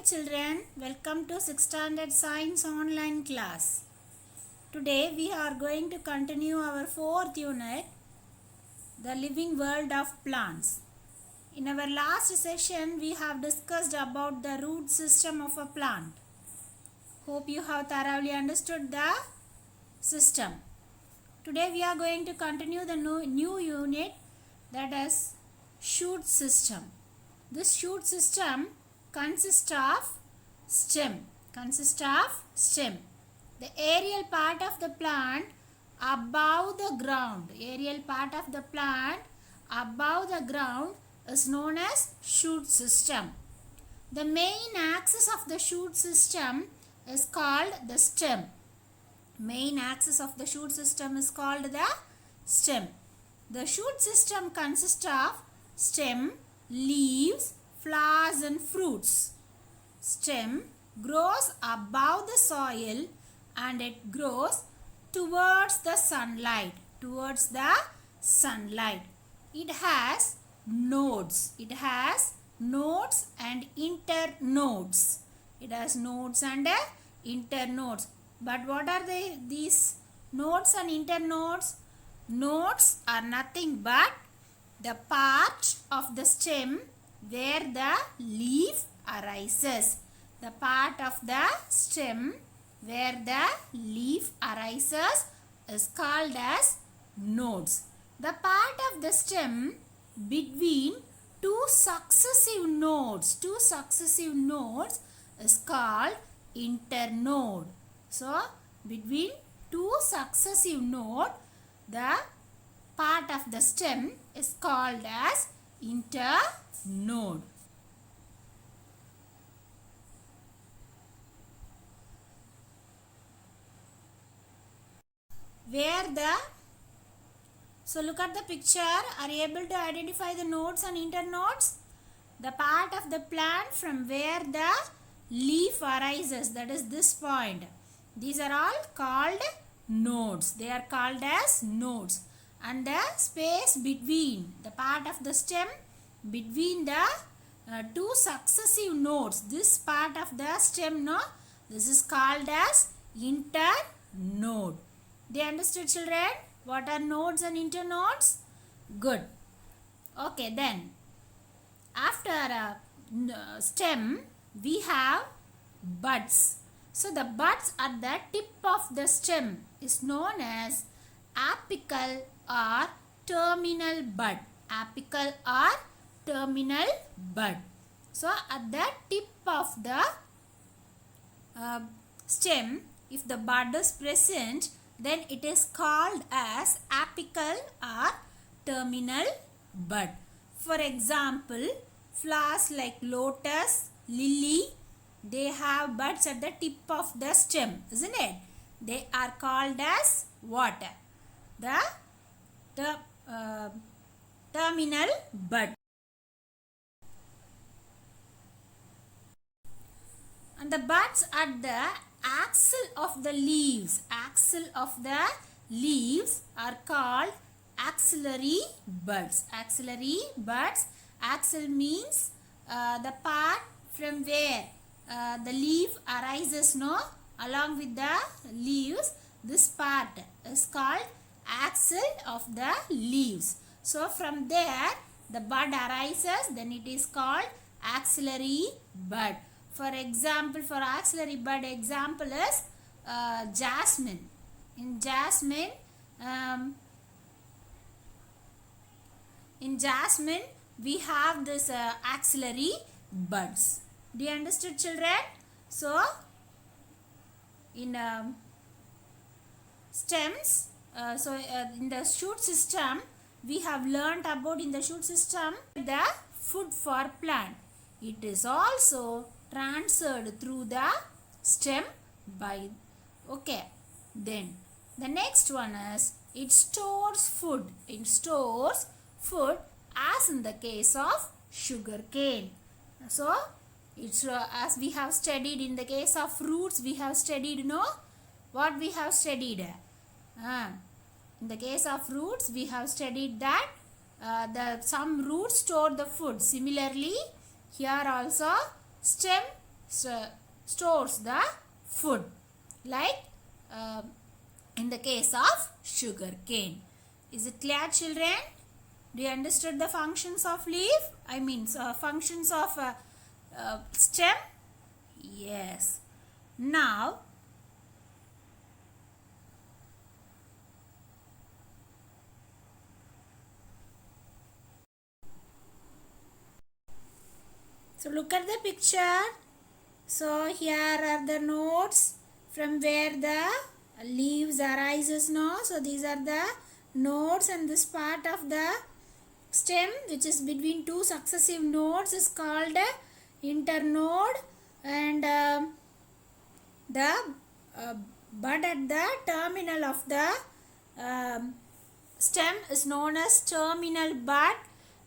children, welcome to 6th standard science online class. Today we are going to continue our 4th unit, the living world of plants. In our last session we have discussed about the root system of a plant. Hope you have thoroughly understood the system. Today we are going to continue the new unit, that is shoot system. This shoot system consists of stem. The aerial part of the plant above the ground. Is known as shoot system. The main axis of the shoot system is called the stem. The shoot system consists of stem, leaves, flowers and fruits. Stem grows above the soil and it grows towards the sunlight. It has nodes. And internodes. But what are these nodes and internodes? Nodes are nothing but the part of the stem where the leaf arises. The part of the stem where the leaf arises is called as nodes. The part of the stem between two successive nodes is called internode. So, between two successive nodes, the part of the stem is called as internode. So look at the picture. Are you able to identify the nodes and internodes? The part of the plant from where the leaf arises, that is this point. These are all called nodes. They are called as nodes. And the space between the part of the stem between the two successive nodes, this part of the stem, this is called as internode. They understood, children? What are nodes and internodes? Good. Okay, then after stem we have buds. So the buds at the tip of the stem is known as apical or terminal bud. So at the tip of the stem, if the bud is present, then it is called as apical or terminal bud. For example, flowers like lotus, lily, they have buds at the tip of the stem, isn't it? They are called as what? The terminal bud. And the buds at the axil of the leaves are called axillary buds. Axil means the part from where the leaf arises, along with the leaves. This part is called axil of the leaves. So from there the bud arises, then it is called axillary bud. For example, for axillary bud, example is jasmine. In jasmine we have this axillary buds. Do you understood, children? So in stems, in the shoot system we have learnt about, in the shoot system, the food for plant. It is also transferred through the stem by. Okay, then the next one is it stores food. As in the case of sugar cane. So it's as we have studied in the case of fruits, we have studied, what we have studied. In the case of fruits, we have studied that some roots store the food. Similarly, here also stem stores the food, like in the case of sugar cane. Is it clear, children? Do you understood the functions of leaf? I mean functions of stem? Yes. Now so look at the picture. So here are the nodes from where the leaves arises now. So these are the nodes, and this part of the stem which is between two successive nodes is called internode, and the bud at the terminal of the stem is known as terminal bud,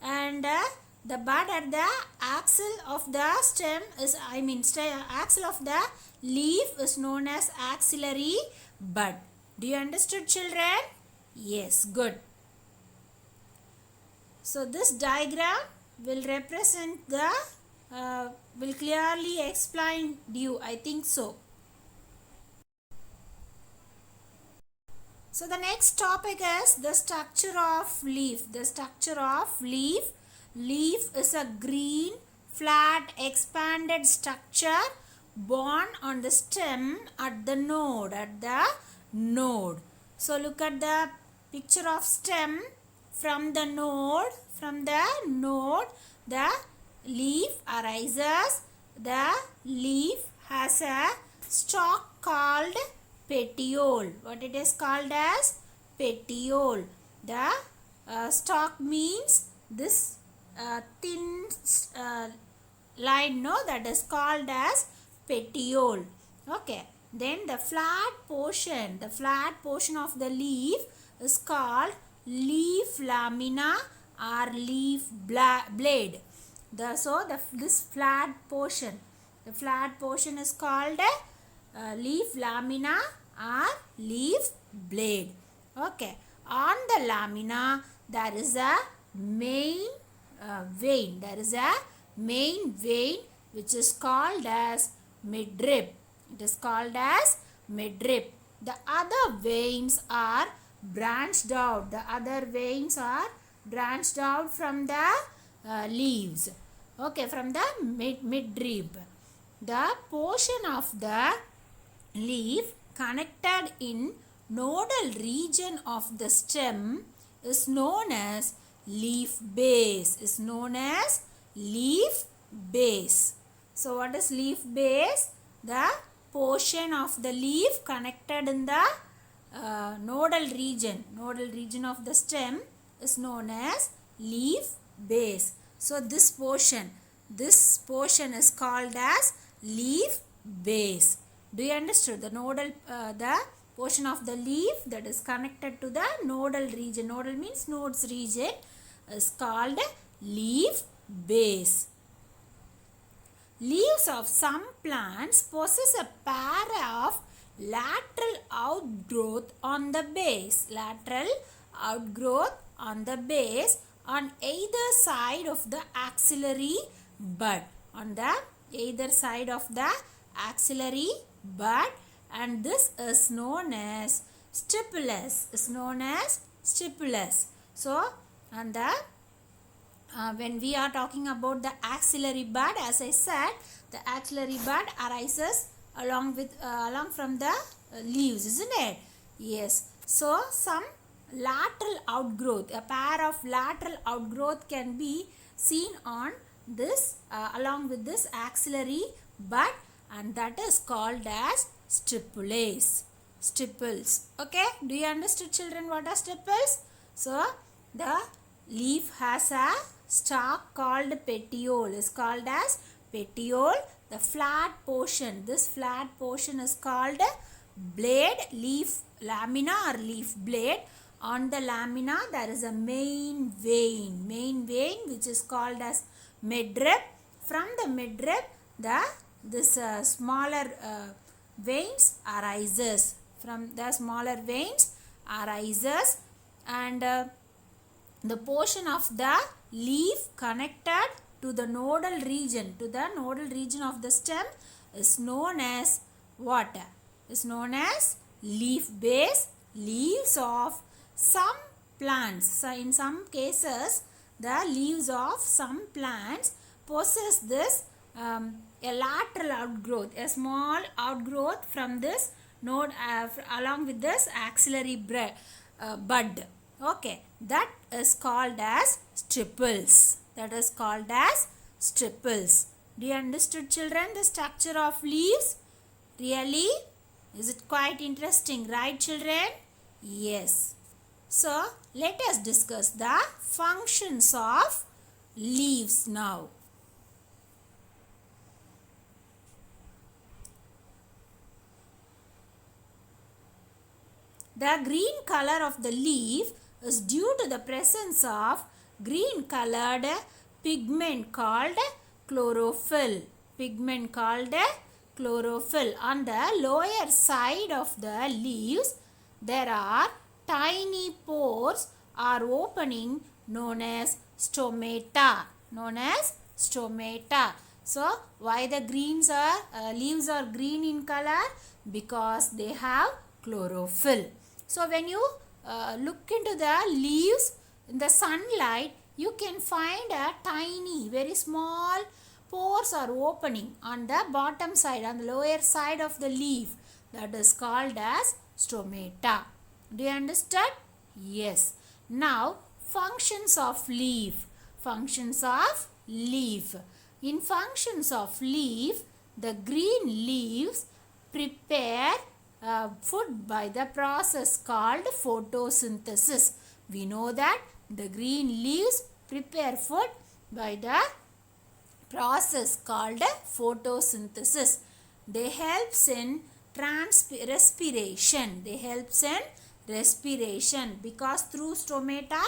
and the bud at the axil of the stem is axil of the leaf is known as axillary bud. Do you understood, children? Yes, good. So this diagram will represent the will clearly explain you, I think so. So the next topic is the structure of leaf. The structure of leaf. Leaf is a green, flat, expanded structure born on the stem at the node. So look at the picture of stem from the node. The leaf arises. The leaf has a stalk called petiole. What it is called as? Petiole. The stalk means this thin line, that is called as petiole. Okay. Then the flat portion of the leaf is called leaf lamina or leaf blade. This flat portion is called leaf lamina or leaf blade. Okay. On the lamina there is a main vein. There is a main vein which is called as midrib. It is called as midrib. The other veins are branched out. From the leaves. Okay, from the midrib. The portion of the leaf connected in nodal region of the stem is known as leaf base. So what is leaf base? The portion of the leaf connected in the nodal region of the stem is known as leaf base. So this portion is called as leaf base. Do you understand? The portion of the leaf that is connected to the nodal region. Nodal means nodes region is called leaf base. Leaves of some plants possess a pair of lateral outgrowth on the base. On either side of the axillary bud. And this is known as stipules. So, when we are talking about the axillary bud, as I said, the axillary bud arises along from the leaves, isn't it? Yes. So some lateral outgrowth, a pair of lateral outgrowth can be seen on this along with this axillary bud, and that is called as stipules. Okay, do you understand, children, what are stipules? So the leaf has a stalk called petiole, is called as petiole. The flat portion, this flat portion is called blade, leaf lamina or leaf blade. On the lamina there is a main vein which is called as midrib. From the midrib this smaller veins arises. And the portion of the leaf connected to the nodal region of the stem is known as what? Is known as leaf base. Leaves of some plants. So in some cases, the leaves of some plants possess this a lateral outgrowth, a small outgrowth from this node along with this axillary bud. Okay, that is called as stipules. That is called as stipules. Do you understood, children, the structure of leaves? Really? Is it quite interesting, right, children? Yes. So, let us discuss the functions of leaves now. The green color of the leaf is due to the presence of green colored pigment called chlorophyll. Pigment called chlorophyll. On the lower side of the leaves, there are tiny pores or opening known as stomata. Known as stomata. So, why the leaves are green in color? Because they have chlorophyll. So, when you look into the leaves in the sunlight, you can find a tiny, very small pores are opening on the bottom side, on the lower side of the leaf. That is called as stomata. Do you understand? Yes. Now, functions of leaf. Functions of leaf. In functions of leaf, the green leaves prepare food by the process called photosynthesis. We know that the green leaves prepare food by the process called photosynthesis. They helps in respiration. They helps in respiration because through stomata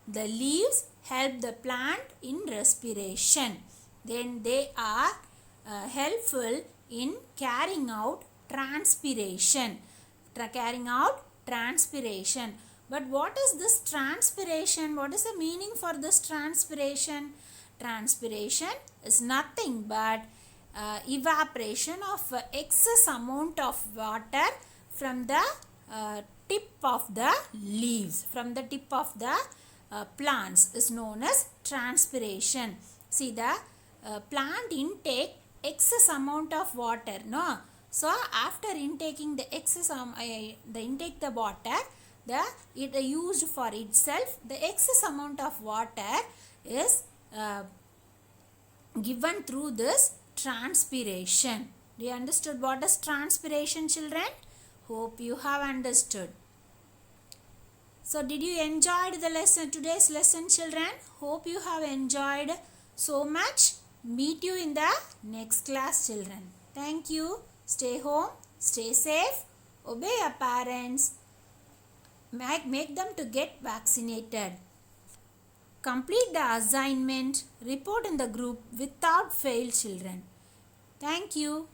the leaves help the plant in respiration. Then they are helpful in carrying out transpiration. But what is this transpiration? What is the meaning for this transpiration? Transpiration is nothing but evaporation of excess amount of water from the tip of the leaves, from the tip of the plants is known as transpiration. See, the plant intake excess amount of water, no? So after intaking the excess the water, it used for itself, the excess amount of water is given through this transpiration. Do you understood what is transpiration, children? Hope you have understood. So did you enjoy the lesson, today's lesson, children? Hope you have enjoyed so much. Meet you in the next class, children. Thank you. Stay home, stay safe, obey your parents, make them to get vaccinated. Complete the assignment, report in the group without fail, children. Thank you.